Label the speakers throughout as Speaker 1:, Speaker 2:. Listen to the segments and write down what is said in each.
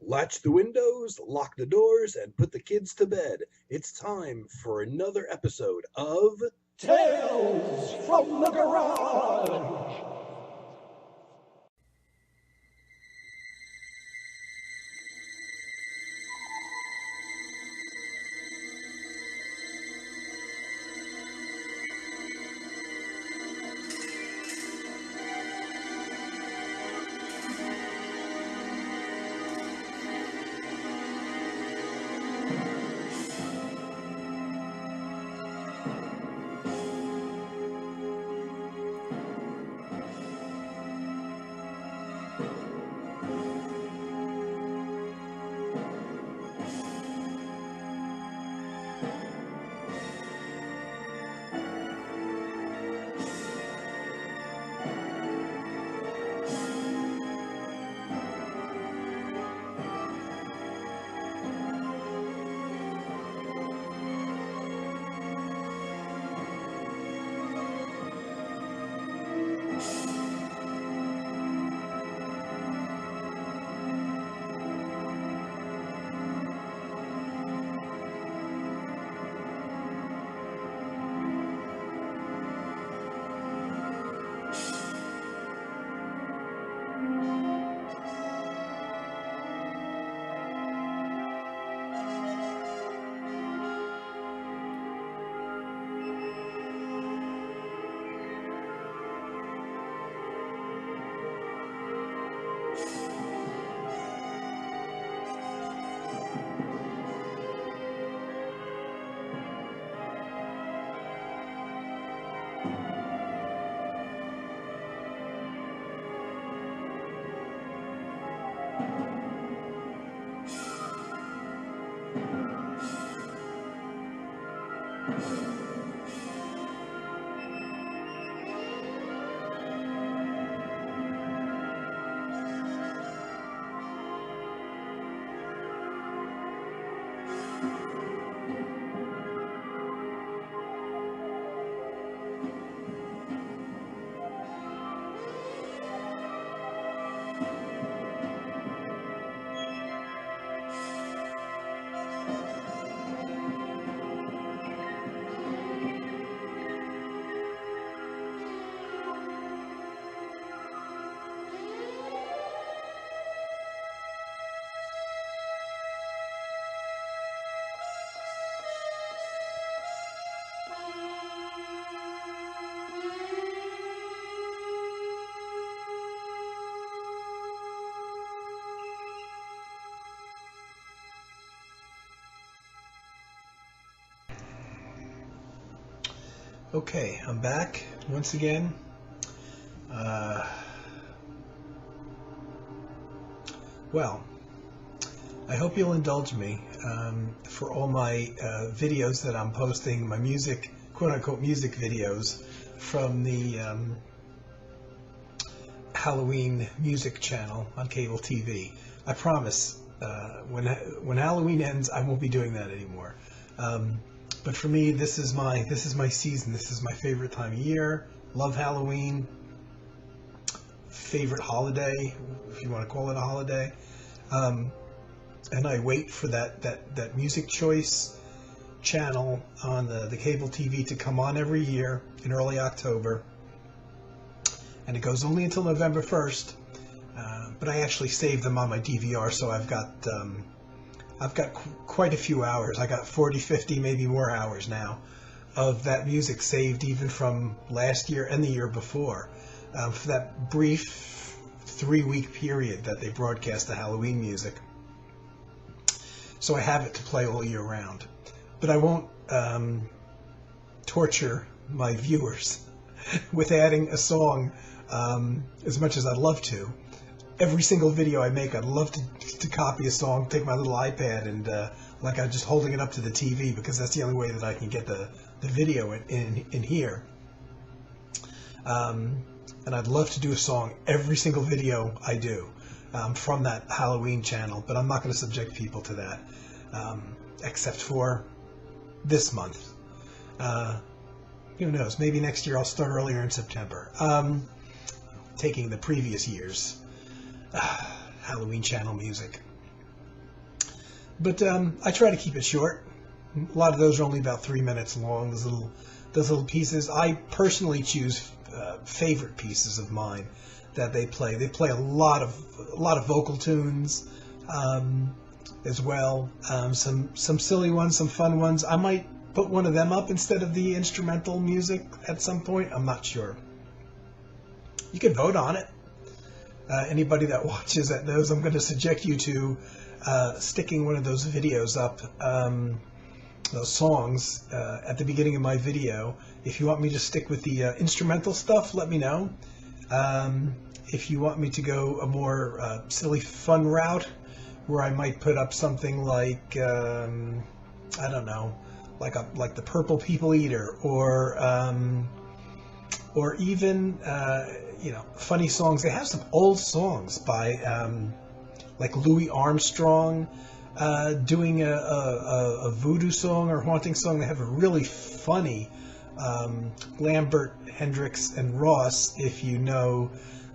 Speaker 1: Latch the windows, lock the doors, and put the kids to bed. It's time for another episode of
Speaker 2: Tales from the Garage!
Speaker 3: Okay, I'm back once again. Well, I hope you'll indulge me for all my videos that I'm posting, my music, quote-unquote music videos from the Halloween music channel on cable TV. I promise, when Halloween ends, I won't be doing that anymore. But for me, this is my season. This is my favorite time of year. Love Halloween. Favorite holiday, if you want to call it a holiday. And I wait for that music choice channel on the cable TV to come on every year in early October. And it goes only until November 1st. But I actually save them on my DVR, so I've got quite a few hours. I got 40, 50, maybe more hours now of that music saved even from last year and the year before. For that brief 3-week period that they broadcast the Halloween music. So I have it to play all year round. But I won't torture my viewers with adding a song as much as I'd love to. Every single video I make, I'd love to copy a song, take my little iPad, and like I'm just holding it up to the TV, because that's the only way that I can get the video in here. And I'd love to do a song every single video I do from that Halloween channel, but I'm not going to subject people to that, except for this month. Who knows? Maybe next year I'll start earlier in September. Taking the previous year's Halloween channel music. But I try to keep it short. A lot of those are only about 3 minutes long. Those little pieces. I personally choose favorite pieces of mine that they play. They play a lot of vocal tunes as well. Some silly ones, some fun ones. I might put one of them up instead of the instrumental music at some point. I'm not sure. You can vote on it. Anybody that watches that knows I'm going to subject you to sticking one of those videos up, those songs, at the beginning of my video. If you want me to stick with the instrumental stuff, let me know. If you want me to go a more silly, fun route, where I might put up something like, I don't know, like the Purple People Eater, or even funny songs. They have some old songs by like Louis Armstrong doing a voodoo song or haunting song. They have a really funny Lambert, Hendricks, and Ross, if you know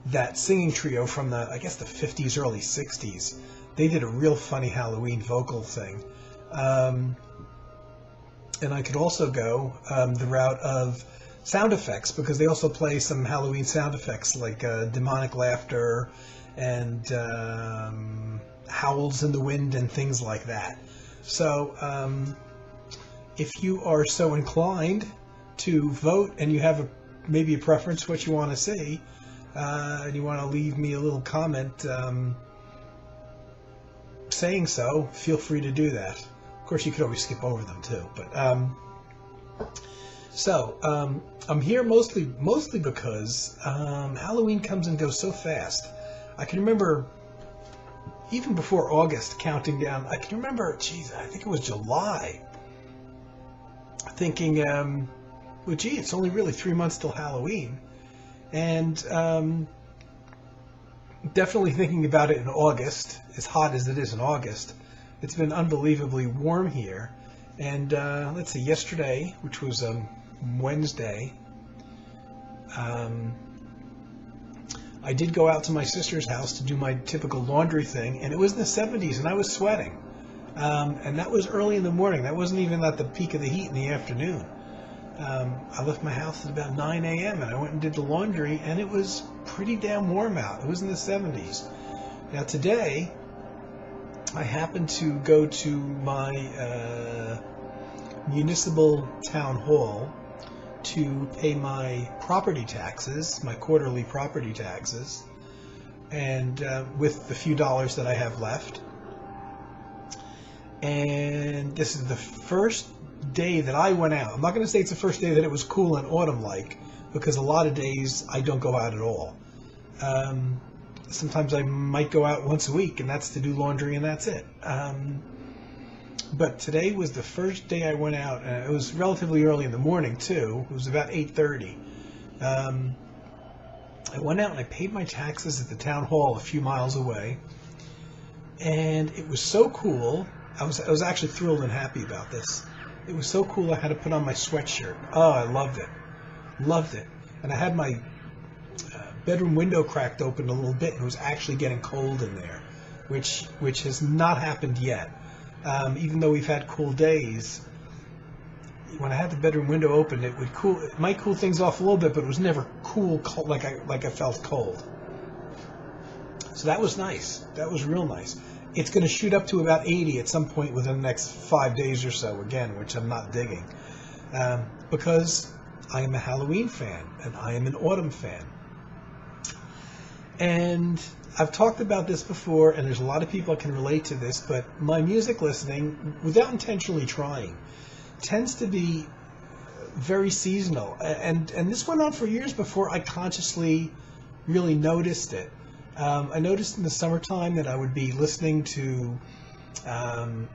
Speaker 3: that singing trio from the 50s, early 60s. They did a real funny Halloween vocal thing. And I could also go the route of sound effects, because they also play some Halloween sound effects like demonic laughter and howls in the wind and things like that. So if you are so inclined to vote and you have maybe a preference what you want to see, and you want to leave me a little comment saying so, feel free to do that. Of course, you could always skip over them too. But I'm here mostly because Halloween comes and goes so fast. I can remember even before August counting down. I can remember, I think it was July, thinking, it's only really 3 months till Halloween. And definitely thinking about it in August, as hot as it is in August. It's been unbelievably warm here. And let's see, yesterday, which was Wednesday, I did go out to my sister's house to do my typical laundry thing, and it was in the 70s, and I was sweating. And that was early in the morning. That wasn't even at the peak of the heat in the afternoon. I left my house at about 9 a.m. and I went and did the laundry, and it was pretty damn warm out. It was in the 70s. Now today, I happened to go to my municipal town hall to pay my property taxes, my quarterly property taxes, and with the few dollars that I have left. And this is the first day that I went out. I'm not going to say it's the first day that it was cool and autumn-like, because a lot of days I don't go out at all. Sometimes I might go out once a week, and that's to do laundry, and that's it. But today was the first day I went out, and it was relatively early in the morning, too. It was about 8:30. I went out and I paid my taxes at the town hall a few miles away, and it was so cool. I was actually thrilled and happy about this. It was so cool I had to put on my sweatshirt. Oh, I loved it. Loved it. And I had my bedroom window cracked open a little bit, and it was actually getting cold in there, which has not happened yet. Even though we've had cool days, when I had the bedroom window open, it might cool things off a little bit, but it was never cold like I felt cold. So that was nice. That was real nice. It's going to shoot up to about 80 at some point within the next 5 days or so, again, which I'm not digging, because I am a Halloween fan and I am an autumn fan. And I've talked about this before, and there's a lot of people that can relate to this, but my music listening, without intentionally trying, tends to be very seasonal. And this went on for years before I consciously really noticed it. I noticed in the summertime that I would be listening to the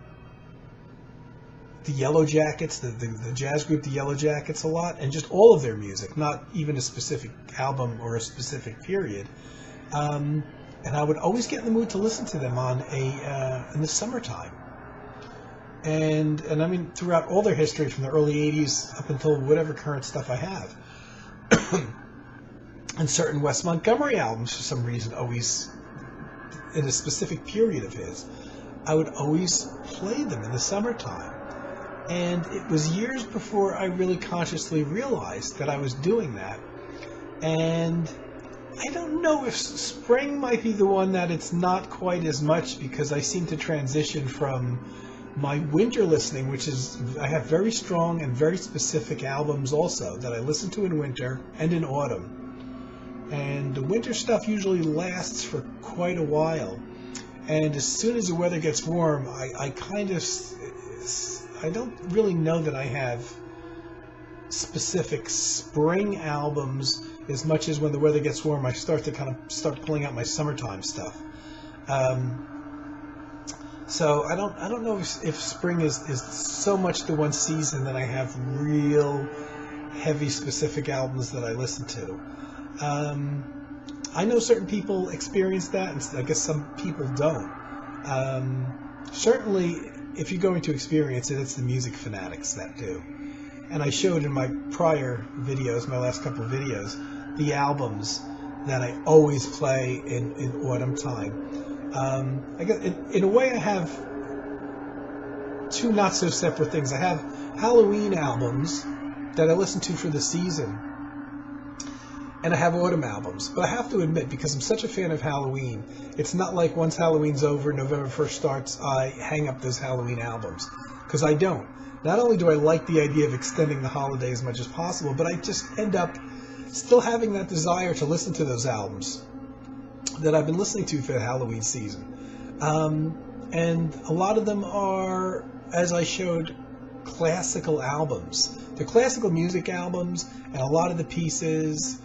Speaker 3: Yellow Jackets, the jazz group, the Yellow Jackets, a lot, and just all of their music, not even a specific album or a specific period. And I would always get in the mood to listen to them in the summertime. And I mean, throughout all their history, from the early 80s up until whatever current stuff I have. And certain Wes Montgomery albums, for some reason, always in a specific period of his. I would always play them in the summertime. And it was years before I really consciously realized that I was doing that. And I don't know if spring might be the one that it's not quite as much, because I seem to transition from my winter listening, which is, I have very strong and very specific albums also that I listen to in winter and in autumn. And the winter stuff usually lasts for quite a while. And as soon as the weather gets warm, I don't really know that I have specific spring albums as much as when the weather gets warm, I start pulling out my summertime stuff. So I don't know if spring is so much the one season that I have real heavy specific albums that I listen to. I know certain people experience that, and I guess some people don't. Certainly, if you're going to experience it, it's the music fanatics that do. And I showed in my prior videos, my last couple of videos, the albums that I always play in autumn time. I guess in a way I have two not so separate things. I have Halloween albums that I listen to for the season, and I have autumn albums. But I have to admit, because I'm such a fan of Halloween, it's not like once Halloween's over, November 1st starts, I hang up those Halloween albums. Because I don't. Not only do I like the idea of extending the holiday as much as possible, but I just end up still having that desire to listen to those albums that I've been listening to for the Halloween season. And a lot of them are, as I showed, classical albums. They're classical music albums, and a lot of the pieces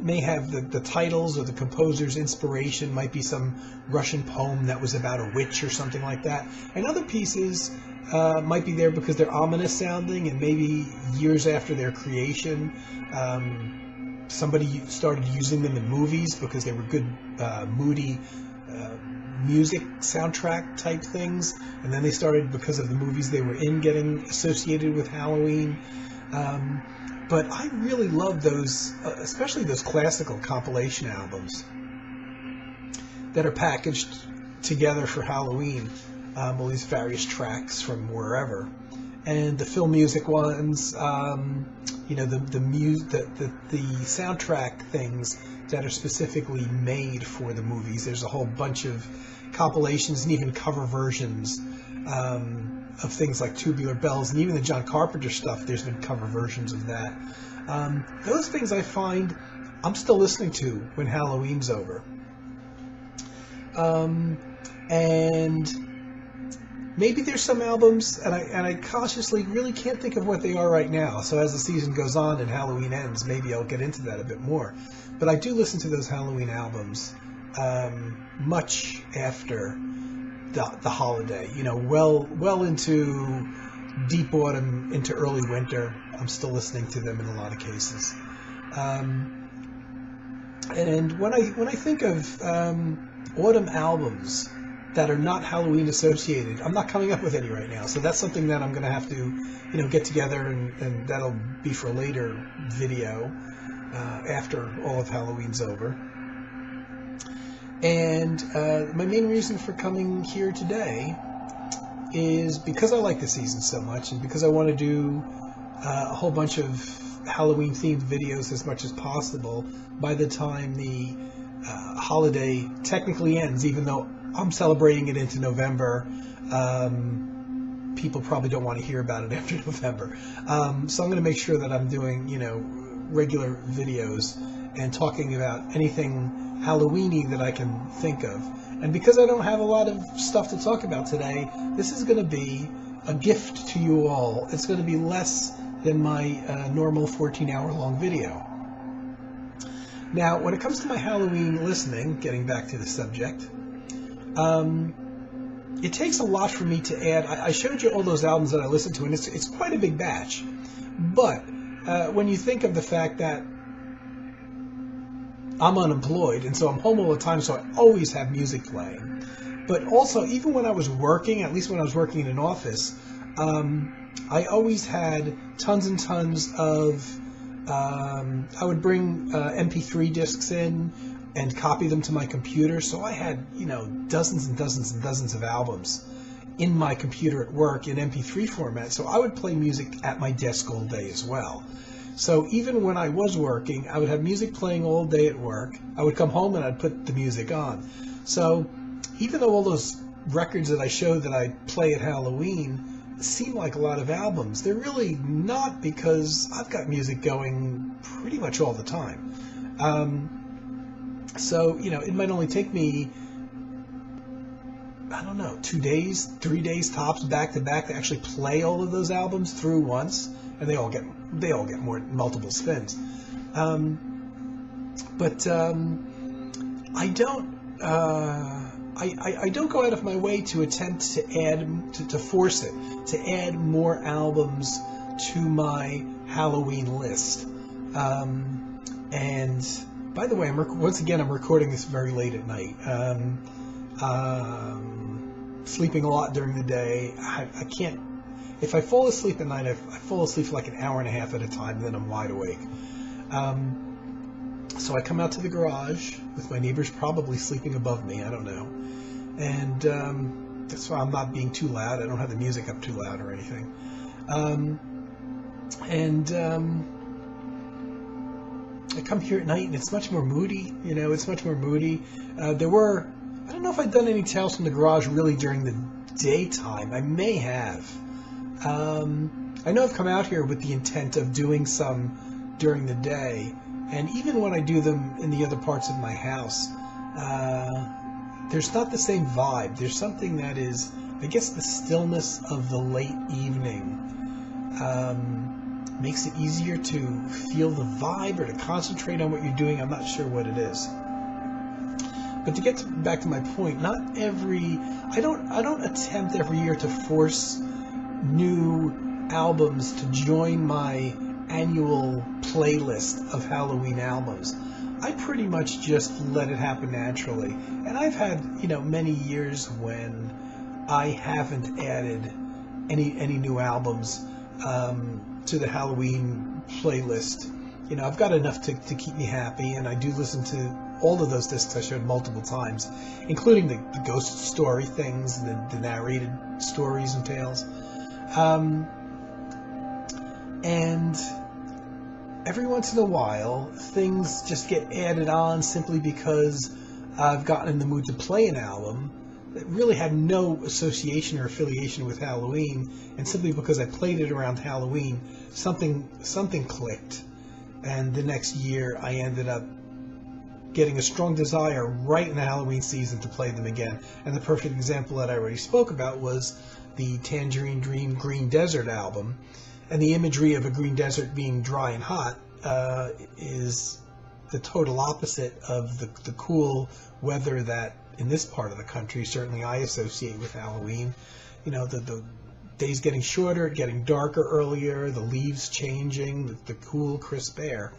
Speaker 3: may have the titles or the composer's inspiration, might be some Russian poem that was about a witch or something like that. And other pieces might be there because they're ominous sounding, and maybe years after their creation, somebody started using them in movies because they were good, moody music soundtrack type things, and then they started, because of the movies they were in, getting associated with Halloween. But I really love those, especially those classical compilation albums that are packaged together for Halloween, all these various tracks from wherever. And the film music ones, the soundtrack things that are specifically made for the movies. There's a whole bunch of compilations and even cover versions of things like Tubular Bells, and even the John Carpenter stuff, there's been cover versions of that. Those things I find I'm still listening to when Halloween's over. And maybe there's some albums, and I cautiously really can't think of what they are right now. So as the season goes on and Halloween ends, maybe I'll get into that a bit more. But I do listen to those Halloween albums much after the holiday. Well into deep autumn, into early winter. I'm still listening to them in a lot of cases. And when I think of autumn albums that are not Halloween associated, I'm not coming up with any right now. So that's something that I'm going to have to, get together, and that'll be for a later video after all of Halloween's over. And my main reason for coming here today is because I like the season so much, and because I want to do a whole bunch of Halloween-themed videos as much as possible by the time the holiday technically ends, even though I'm celebrating it into November. People probably don't want to hear about it after November. So I'm going to make sure that I'm doing, regular videos and talking about anything Halloween-y that I can think of. And because I don't have a lot of stuff to talk about today, this is going to be a gift to you all. It's going to be less than my normal 14-hour-long video. Now, when it comes to my Halloween listening, getting back to the subject, it takes a lot for me to add. I showed you all those albums that I listened to, and it's quite a big batch. But when you think of the fact that I'm unemployed, and so I'm home all the time, so I always have music playing. But also, even when I was working, at least when I was working in an office, I always had tons and tons of, I would bring MP3 discs in, and copy them to my computer. So I had, dozens and dozens and dozens of albums in my computer at work in MP3 format. So I would play music at my desk all day as well. So even when I was working, I would have music playing all day at work. I would come home and I'd put the music on. So even though all those records that I showed that I play at Halloween seem like a lot of albums, they're really not, because I've got music going pretty much all the time. So, it might only take me, 2 days, 3 days tops back to back to actually play all of those albums through once, and they all get multiple spins. But I don't I don't go out of my way to attempt to add to force it to add more albums to my Halloween list. And by the way, I'm recording this very late at night. Sleeping a lot during the day. I can't. If I fall asleep at night, I fall asleep for like an hour and a half at a time, and then I'm wide awake. So I come out to the garage with my neighbors probably sleeping above me. I don't know. And that's why I'm not being too loud. I don't have the music up too loud or anything. I come here at night, and it's much more moody. It's much more moody. I don't know if I've done any Tales from the Garage really during the daytime. I may have. I know I've come out here with the intent of doing some during the day, and even when I do them in the other parts of my house, there's not the same vibe. There's something that is, I guess, the stillness of the late evening makes it easier to feel the vibe or to concentrate on what you're doing. I'm not sure what it is. But to get back to my point, I don't attempt every year to force new albums to join my annual playlist of Halloween albums. I pretty much just let it happen naturally. And I've had, many years when I haven't added any new albums to the Halloween playlist. I've got enough to keep me happy, and I do listen to all of those discs I showed multiple times, including the ghost story things, the narrated stories and tales. And every once in a while, things just get added on simply because I've gotten in the mood to play an album that really had no association or affiliation with Halloween, and simply because I played it around Halloween, something clicked. And the next year, I ended up getting a strong desire right in the Halloween season to play them again. And the perfect example that I already spoke about was the Tangerine Dream Green Desert album. And the imagery of a green desert being dry and hot is the total opposite of the cool weather that in this part of the country certainly I associate with Halloween. The days getting shorter, getting darker earlier, the leaves changing, the cool, crisp air.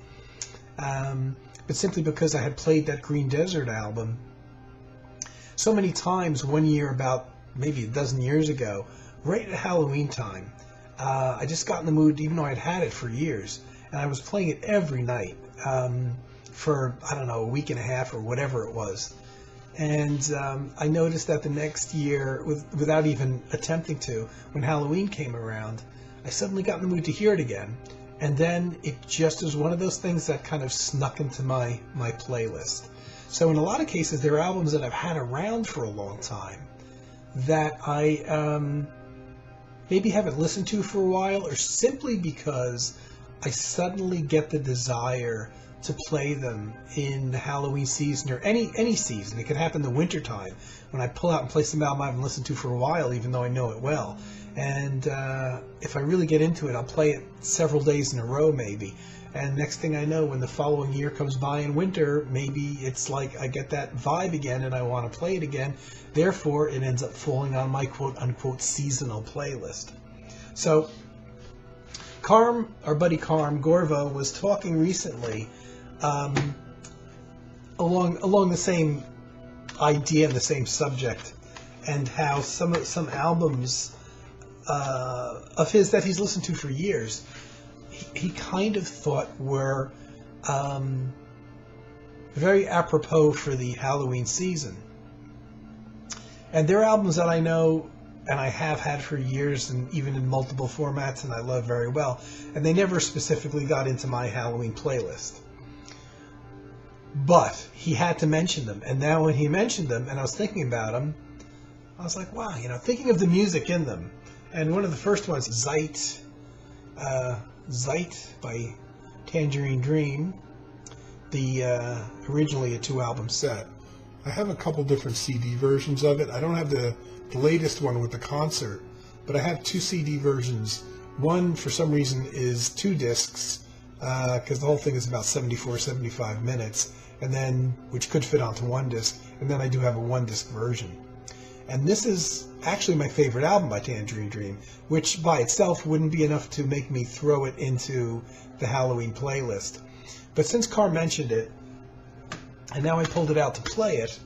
Speaker 3: But simply because I had played that Green Desert album so many times one year, about maybe a dozen years ago, right at Halloween time, I just got in the mood, even though I'd had it for years, and I was playing it every night for, a week and a half or whatever it was. And I noticed that the next year, without even attempting to, when Halloween came around, I suddenly got in the mood to hear it again. And then it just was one of those things that kind of snuck into my playlist. So in a lot of cases, there are albums that I've had around for a long time that I maybe haven't listened to for a while, or simply because I suddenly get the desire to play them in the Halloween season, or any season. It could happen in the wintertime when I pull out and play some album I haven't listened to for a while, even though I know it well. And if I really get into it, I'll play it several days in a row maybe. And next thing I know, when the following year comes by in winter, maybe it's like I get that vibe again and I want to play it again. Therefore, it ends up falling on my quote-unquote seasonal playlist. So, our buddy Carm Gorvo was talking recently along the same idea and the same subject, and how some albums of his that he's listened to for years, he kind of thought were very apropos for the Halloween season. And they're albums that I know and I have had for years, and even in multiple formats, and I love very well. And they never specifically got into my Halloween playlist. But he had to mention them. And now when he mentioned them, and I was thinking about them, I was like, wow, thinking of the music in them. And one of the first ones, Zeit by Tangerine Dream, originally a 2-album set. I have a couple different CD versions of it. I don't have the latest one with the concert, but I have 2 CD versions. One, for some reason, is 2 discs, because the whole thing is about 75 minutes, and then which could fit onto 1 disc, and then I do have a 1-disc version. And this is actually my favorite album by Tangerine Dream, which by itself wouldn't be enough to make me throw it into the Halloween playlist. But since Carr mentioned it, and now I pulled it out to play it,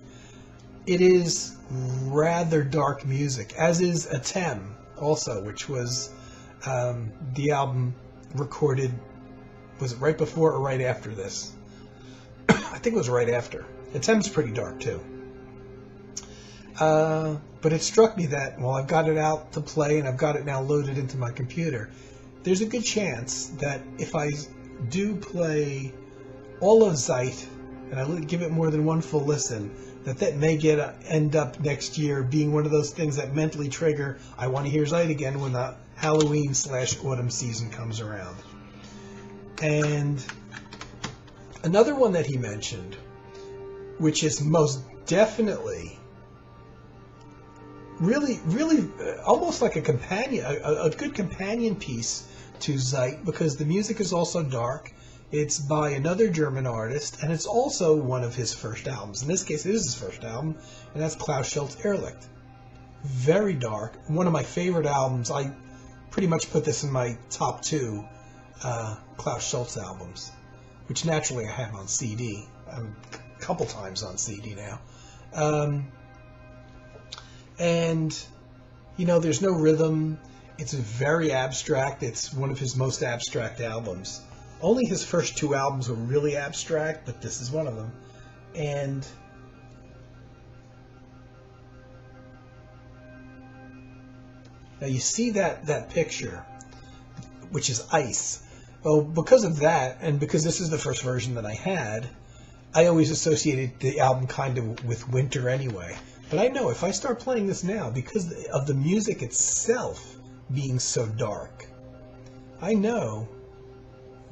Speaker 3: it is rather dark music, as is Atem also, which was the album recorded, was it right before or right after this? I think it was right after. Atem's pretty dark too. But it struck me that, well, I've got it out to play and I've got it now loaded into my computer. There's a good chance that if I do play all of Zeit and I give it more than 1 full listen, that may end up next year being one of those things that mentally trigger, I want to hear Zeit again when the Halloween/autumn season comes around. And another one that he mentioned, which is most definitely really almost like a companion, a good companion piece to Zeit, because the music is also dark. It's by another German artist, and it's also one of his first albums. In this case, it is his first album, and that's Klaus Schulze Irrlicht. Very dark. One of my favorite albums. I pretty much put this in my top 2 Klaus Schulze albums, which naturally I have on CD. A couple times on CD now. And, there's no rhythm. It's very abstract. It's one of his most abstract albums. Only his first 2 albums were really abstract, but this is one of them. And now you see that picture, which is ice. Well, because of that, and because this is the first version that I had, I always associated the album kind of with winter anyway. But I know if I start playing this now, because of the music itself being so dark, I know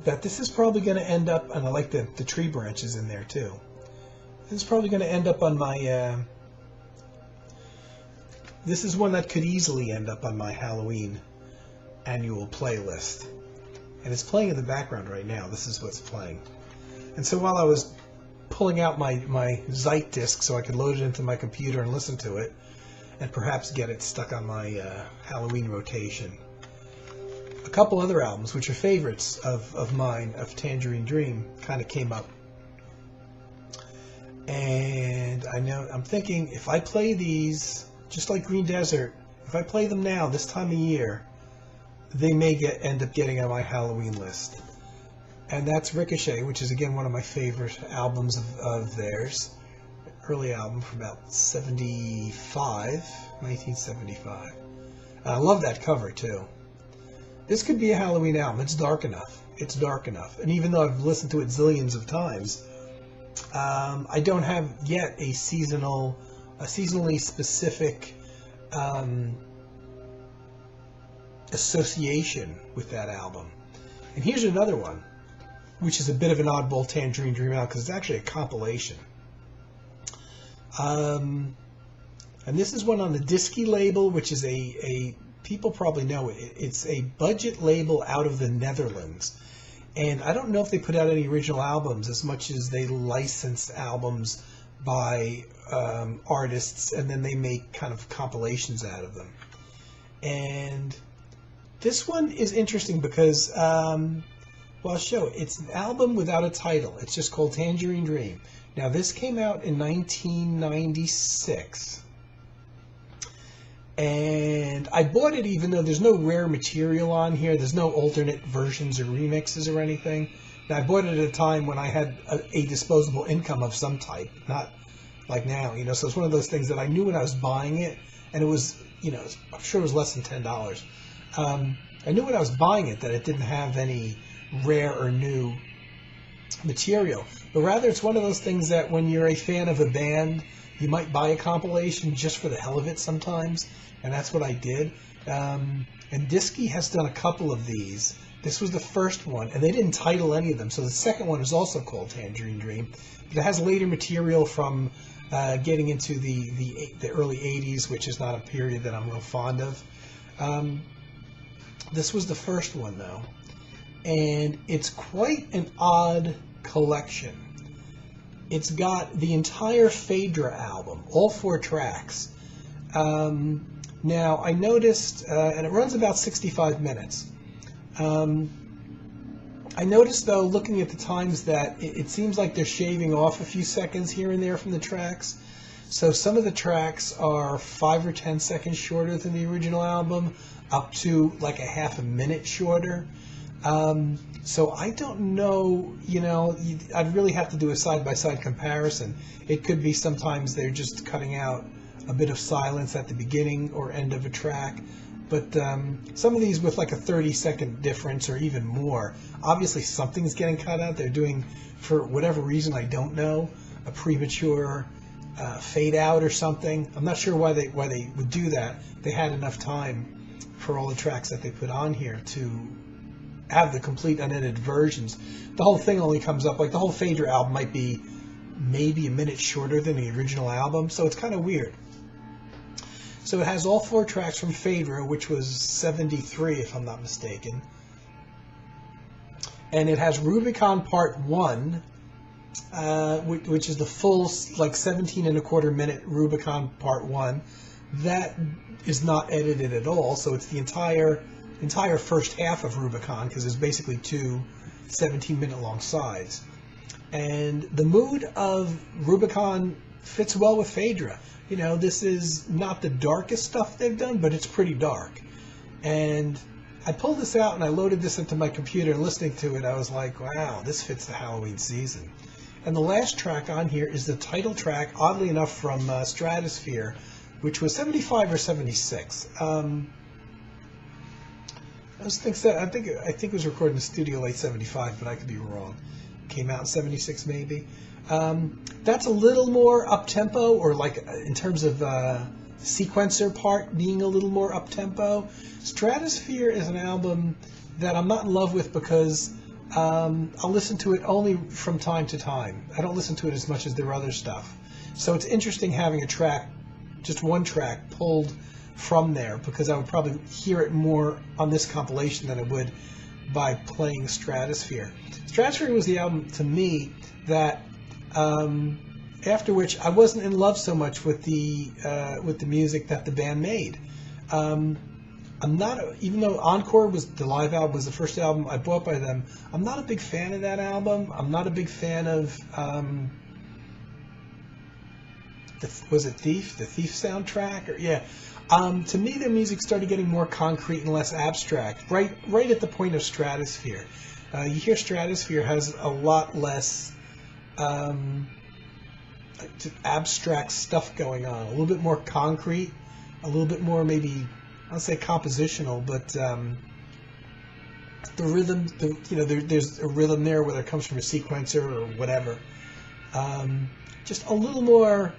Speaker 3: that this is probably going to end up, and I like the tree branches in there too. This is probably going to end up on my, this is one that could easily end up on my Halloween annual playlist. And it's playing in the background right now. This is what's playing. And so while I was pulling out my Zeit disc so I could load it into my computer and listen to it, and perhaps get it stuck on my Halloween rotation, a couple other albums, which are favorites of mine, of Tangerine Dream, kind of came up. And I'm thinking, if I play these, just like Green Desert, if I play them now, this time of year, they may end up getting on my Halloween list. And that's Ricochet, which is, again, one of my favorite albums of theirs. Early album from about 1975. And I love that cover, too. This could be a Halloween album. It's dark enough. It's dark enough. And even though I've listened to it zillions of times, I don't have yet a seasonally specific association with that album. And here's another one, which is a bit of an oddball Tangerine Dream album, because it's actually a compilation. And this is one on the Disky label, which is a people probably know it. It's a budget label out of the Netherlands. And I don't know if they put out any original albums as much as they license albums by artists, and then they make kind of compilations out of them. And this one is interesting because, well, I'll show it. It's an album without a title. It's just called Tangerine Dream. Now, this came out in 1996. And I bought it even though there's no rare material on here. There's no alternate versions or remixes or anything. Now, I bought it at a time when I had a disposable income of some type, not like now, so it's one of those things that I knew when I was buying it, and it was, I'm sure it was less than $10. I knew when I was buying it that it didn't have any rare or new material, but rather it's one of those things that when you're a fan of a band, you might buy a compilation just for the hell of it sometimes, and that's what I did. And Disky has done a couple of these. This was the first one, and they didn't title any of them, so the second one is also called Tangerine Dream, but it has later material from getting into the early 80s, which is not a period that I'm real fond of. This was the first one, though, and it's quite an odd collection. It's got the entire Phaedra album, all 4 tracks. Now, I noticed, and it runs about 65 minutes. I noticed, though, looking at the times, that it seems like they're shaving off a few seconds here and there from the tracks. So some of the tracks are 5 or 10 seconds shorter than the original album, up to like a half a minute shorter. So I don't know, I'd really have to do a side-by-side comparison. It could be sometimes they're just cutting out a bit of silence at the beginning or end of a track. But some of these with like a 30-second difference or even more, obviously something's getting cut out. They're doing, for whatever reason, I don't know, a premature fade out or something. I'm not sure why they would do that. They had enough time for all the tracks that they put on here to have the complete unedited versions. The whole thing only comes up, like the whole Phaedra album might be maybe a minute shorter than the original album, so it's kind of weird. So it has all 4 tracks from Phaedra, which was 73 if I'm not mistaken. And it has Rubicon Part 1, which is the full, like 17 and a quarter minute Rubicon Part 1. That is not edited at all, so it's the entire first half of Rubicon, because there's basically 2 17-minute long sides. And the mood of Rubicon fits well with Phaedra. This is not the darkest stuff they've done, but it's pretty dark. And I pulled this out and I loaded this into my computer, and listening to it, I was like, wow, this fits the Halloween season. And the last track on here is the title track, oddly enough, from Stratosphere, which was 75 or 76. I think it was recorded in the studio late 75, but I could be wrong. Came out in 76 maybe. That's a little more up-tempo, or like in terms of sequencer part being a little more up-tempo. Stratosphere is an album that I'm not in love with because I'll listen to it only from time to time. I don't listen to it as much as their other stuff. So it's interesting having a track, just one track, pulled from there, because I would probably hear it more on this compilation than I would by playing Stratosphere. Stratosphere was the album to me that after which I wasn't in love so much with the music that the band made. I'm not, even though Encore was the live album, was the first album I bought by them, I'm not a big fan of that album. I'm not a big fan of was it Thief? The Thief soundtrack? Or yeah. To me, their music started getting more concrete and less abstract, right at the point of Stratosphere. You hear Stratosphere has a lot less abstract stuff going on, a little bit more concrete, a little bit more maybe, I'll say compositional, but the rhythm, there's a rhythm there, whether it comes from a sequencer or whatever. Just a little more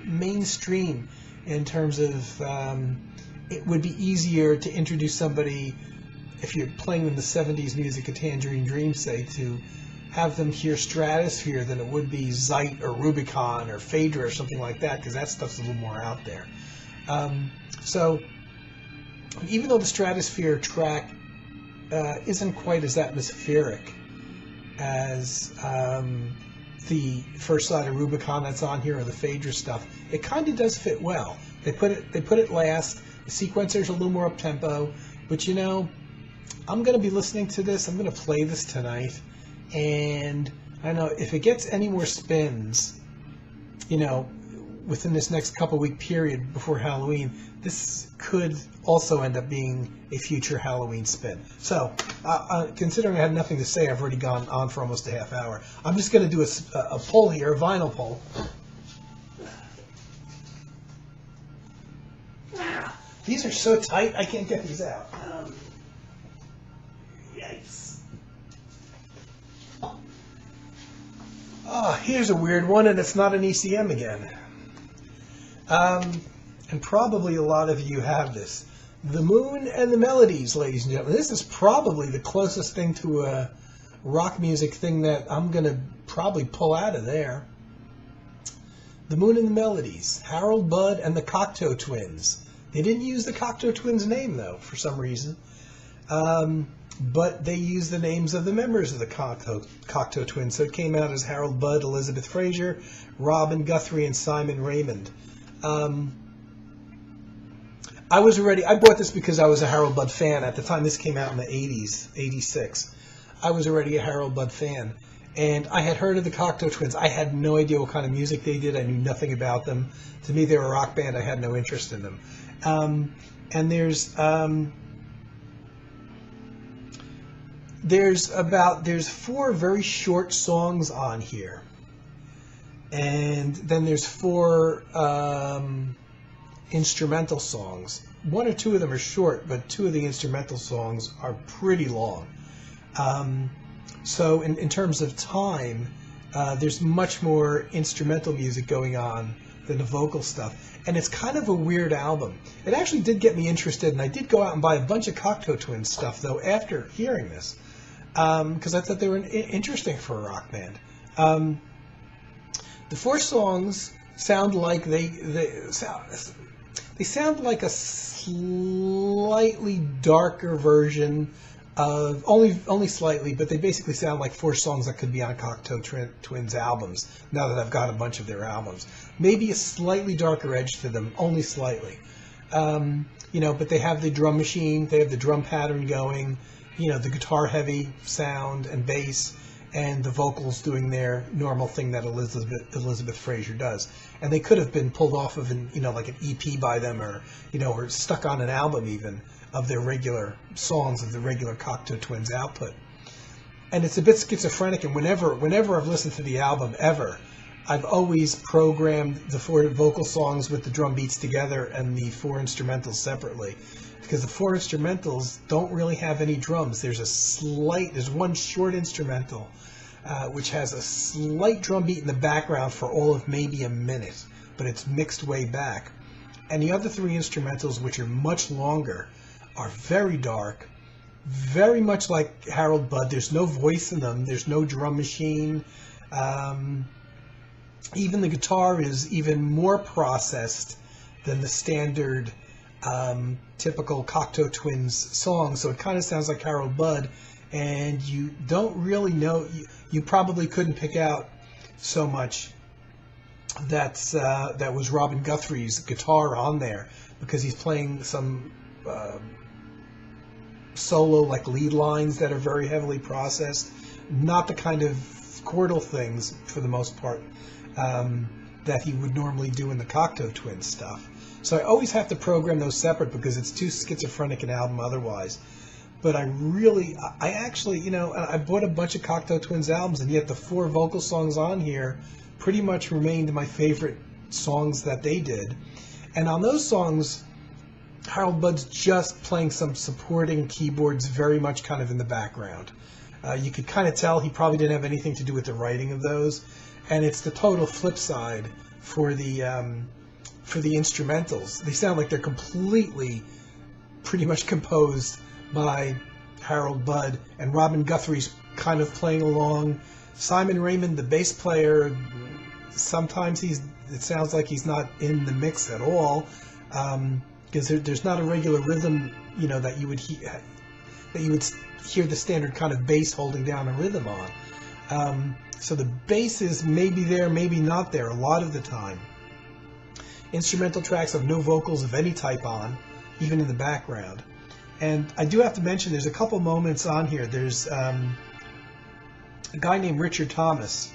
Speaker 3: mainstream in terms of it would be easier to introduce somebody, if you're playing them the 70s music of Tangerine Dream, say, to have them hear Stratosphere than it would be Zeit or Rubicon or Phaedra or something like that, because that stuff's a little more out there. So even though the Stratosphere track isn't quite as atmospheric as the first side of Rubicon that's on here, or the Phaedra stuff, it kind of does fit well. They put it last. The sequencer's a little more up tempo, but I'm going to be listening to this. I'm going to play this tonight, and I know if it gets any more spins, within this next couple week period before Halloween, this could also end up being a future Halloween spin. So, considering I had nothing to say, I've already gone on for almost a half hour. I'm just going to do a poll here, a vinyl poll. These are so tight, I can't get these out. Yikes. Oh, here's a weird one, and it's not an ECM again. And probably a lot of you have this. The Moon and the Melodies, ladies and gentlemen. This is probably the closest thing to a rock music thing that I'm going to probably pull out of there. The Moon and the Melodies. Harold Budd and the Cocteau Twins. They didn't use the Cocteau Twins' name, though, for some reason. But they used the names of the members of the Cocteau Twins. So it came out as Harold Budd, Elizabeth Fraser, Robin Guthrie, and Simon Raymond. I bought this because I was a Harold Budd fan. At the time this came out in the 80s, 86. I was already a Harold Budd fan. And I had heard of the Cocteau Twins. I had no idea what kind of music they did. I knew nothing about them. To me, they were a rock band. I had no interest in them. And there's 4 very short songs on here. And then there's 4 instrumental songs. 1 or 2 of them are short, but 2 of the instrumental songs are pretty long. So in terms of time, there's much more instrumental music going on than the vocal stuff. And it's kind of a weird album. It actually did get me interested, and I did go out and buy a bunch of Cocteau Twins stuff, though, after hearing this, because I thought they were interesting for a rock band. The 4 songs sound like they sound like a slightly darker version of only slightly, but they basically sound like 4 songs that could be on Cocteau Twins albums. Now that I've got a bunch of their albums, maybe a slightly darker edge to them, only slightly. But they have the drum machine, they have the drum pattern going. The guitar heavy sound and bass, and the vocals doing their normal thing that Elizabeth Fraser does. And they could have been pulled off of like an EP by them, or or stuck on an album even of their regular songs of the regular Cocteau Twins output. And it's a bit schizophrenic, and whenever I've listened to the album ever, I've always programmed the 4 vocal songs with the drum beats together and the 4 instrumentals separately, because the 4 instrumentals don't really have any drums. There's one short instrumental which has a slight drum beat in the background for all of maybe a minute, but it's mixed way back. And the other 3 instrumentals, which are much longer, are very dark, very much like Harold Budd. There's no voice in them. There's no drum machine. Even the guitar is even more processed than the standard typical Cocteau Twins song. So it kind of sounds like Harold Budd, and you don't really know. You probably couldn't pick out so much that was Robin Guthrie's guitar on there, because he's playing some solo like lead lines that are very heavily processed, not the kind of chordal things for the most part that he would normally do in the Cocteau Twins stuff. So I always have to program those separate because it's too schizophrenic an album otherwise. But I actually, I bought a bunch of Cocteau Twins albums, and yet the 4 vocal songs on here pretty much remained my favorite songs that they did. And on those songs, Harold Budd's just playing some supporting keyboards very much kind of in the background. You could kind of tell he probably didn't have anything to do with the writing of those. And it's the total flip side for the instrumentals. They sound like they're completely pretty much composed by Harold Budd, and Robin Guthrie's kind of playing along. Simon Raymond, the bass player, sometimes it sounds like he's not in the mix at all, because there's not a regular rhythm, that you would hear the standard kind of bass holding down a rhythm on. So the bass is maybe there, maybe not there a lot of the time. Instrumental tracks have no vocals of any type on, even in the background. And I do have to mention there's a couple moments on here. There's a guy named Richard Thomas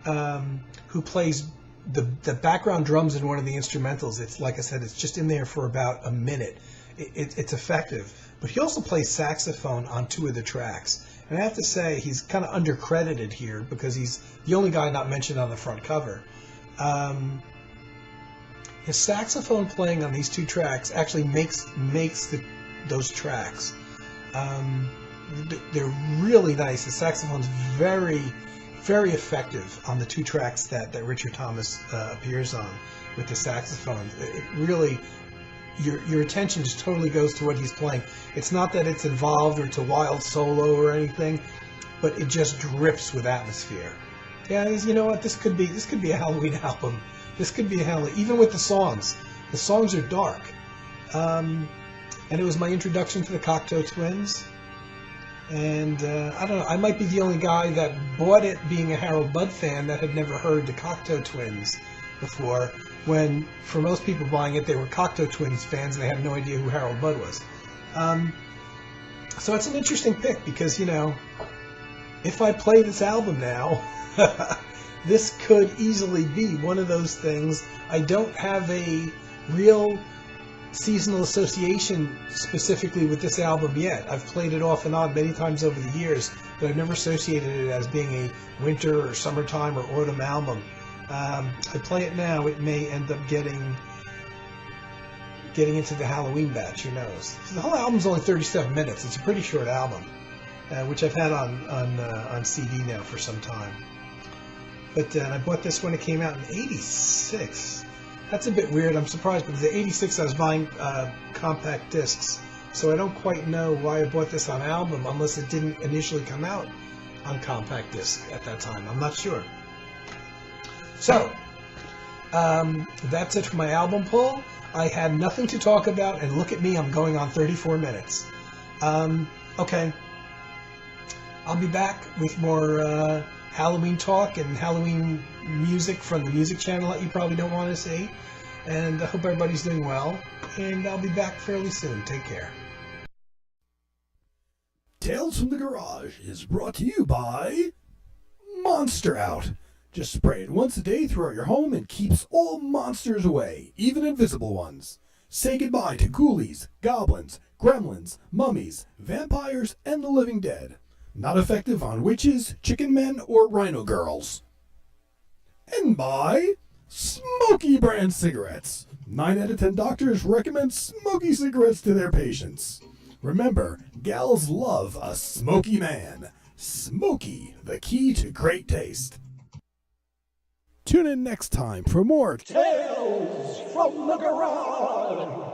Speaker 3: who plays the background drums in one of the instrumentals, it's like I said, it's just in there for about a minute. It's effective. But he also plays saxophone on 2 of the tracks. And I have to say, he's kind of undercredited here because he's the only guy not mentioned on the front cover. His saxophone playing on these 2 tracks actually makes those tracks. They're really nice. The saxophone's very, very effective on the 2 tracks that Richard Thomas appears on with the saxophone. It really, your attention just totally goes to what he's playing. It's not that it's involved or it's a wild solo or anything, but it just drips with atmosphere. Guys, you know what? This could be a Halloween album. This could be a Halloween, even with the songs. The songs are dark. And it was my introduction to the Cocteau Twins. And I don't know, I might be the only guy that bought it being a Harold Budd fan that had never heard the Cocteau Twins before, when for most people buying it, they were Cocteau Twins fans and they had no idea who Harold Budd was. So it's an interesting pick because, you know, if I play this album now, this could easily be one of those things. I don't have a real seasonal association specifically with this album yet. I've played it off and on many times over the years, but I've never associated it as being a winter or summertime or autumn album. I play it now, it may end up getting into the Halloween batch, who knows. The whole album's only 37 minutes. It's a pretty short album, which I've had on CD now for some time. But I bought this when it came out in '86. That's a bit weird. I'm surprised, because in '86 I was buying compact discs, so I don't quite know why I bought this on album unless it didn't initially come out on compact disc at that time. I'm not sure. So, that's it for my album pull. I had nothing to talk about, and look at me, I'm going on 34 minutes. Okay. I'll be back with more Halloween talk and Halloween music from the music channel that you probably don't want to see. And I hope everybody's doing well. And I'll be back fairly soon. Take care.
Speaker 2: Tales from the Garage is brought to you by Monster Out. Just spray it once a day throughout your home and keeps all monsters away, even invisible ones. Say goodbye to ghoulies, goblins, gremlins, mummies, vampires, and the living dead. Not effective on witches, chicken men, or rhino girls. And by Smoky brand cigarettes. 9 out of 10 doctors recommend smoky cigarettes to their patients. Remember, gals love a smoky man. Smoky, the key to great taste. Tune in next time for more
Speaker 4: Tales from the Garage.